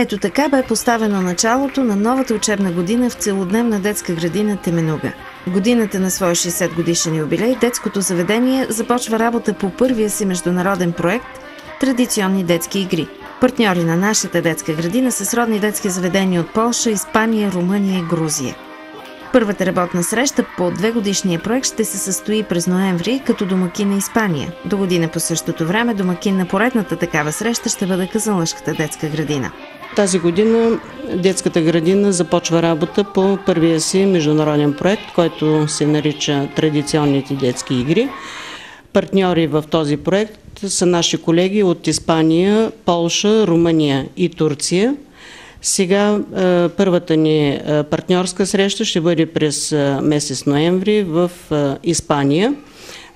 Ето така бе поставено началото на новата учебна година в целодневна детска градина Теменуга. Годината на своя 60-годишен юбилей детското заведение започва работа по първия си международен проект «Традиционни детски игри». Партньори на нашата детска градина са сродни детски заведения от Полша, Испания, Румъния и Грузия. Първата работна среща по 2-годишния проект ще се състои през ноември като домакин на Испания. До година по същото време домакин на поредната такава среща ще бъде Казанлъшката детска градина. Тази година детската градина започва работа по първия си международен проект, който се нарича «Традиционните детски игри». Партньори в този проект са наши колеги от Испания, Полша, Румъния и Турция. Сега първата ни партньорска среща ще бъде през месец ноември в Испания.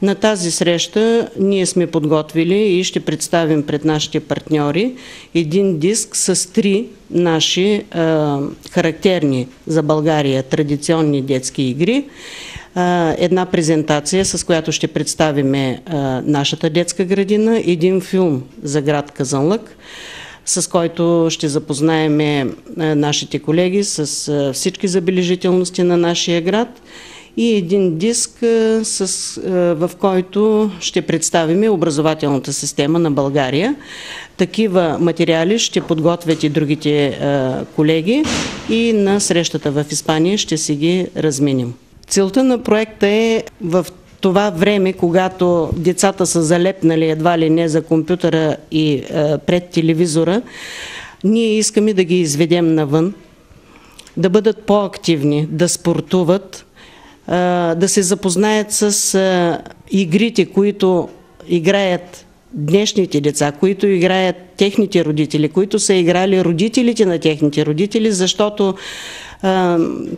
На тази среща ние сме подготвили и ще представим пред нашите партньори един диск с 3 наши характерни за България традиционни детски игри. Една презентация, с която ще представим нашата детска градина, един филм за град Казанлък, с който ще запознаем нашите колеги с всички забележителности на нашия град, и един диск, в който ще представим образователната система на България. Такива материали ще подготвят и другите колеги и на срещата в Испания ще си ги разменим. Целта на проекта е в това време, когато децата са залепнали едва ли не за компютъра и пред телевизора, ние искаме да ги изведем навън, да бъдат по-активни, да спортуват, да се запознаят с игрите, които играят днешните деца, които играят техните родители, които са играли родителите на техните родители, защото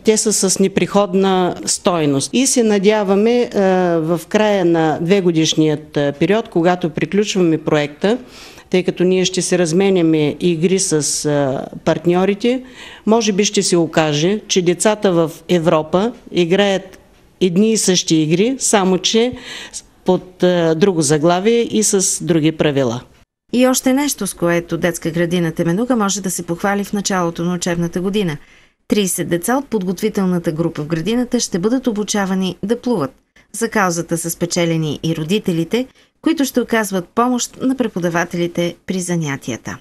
те са с неприходна стойност. И се надяваме в края на 2-годишният период, когато приключваме проекта, тъй като ние ще се разменяме игри с партньорите, може би ще се окаже, че децата в Европа играят едни и същи игри, само че под друго заглавие и с други правила. И още нещо, с което детска градина Теменуга може да се похвали в началото на учебната година. 30 деца от подготвителната група в градината ще бъдат обучавани да плуват. За каузата са спечелени и родителите, които ще оказват помощ на преподавателите при занятията.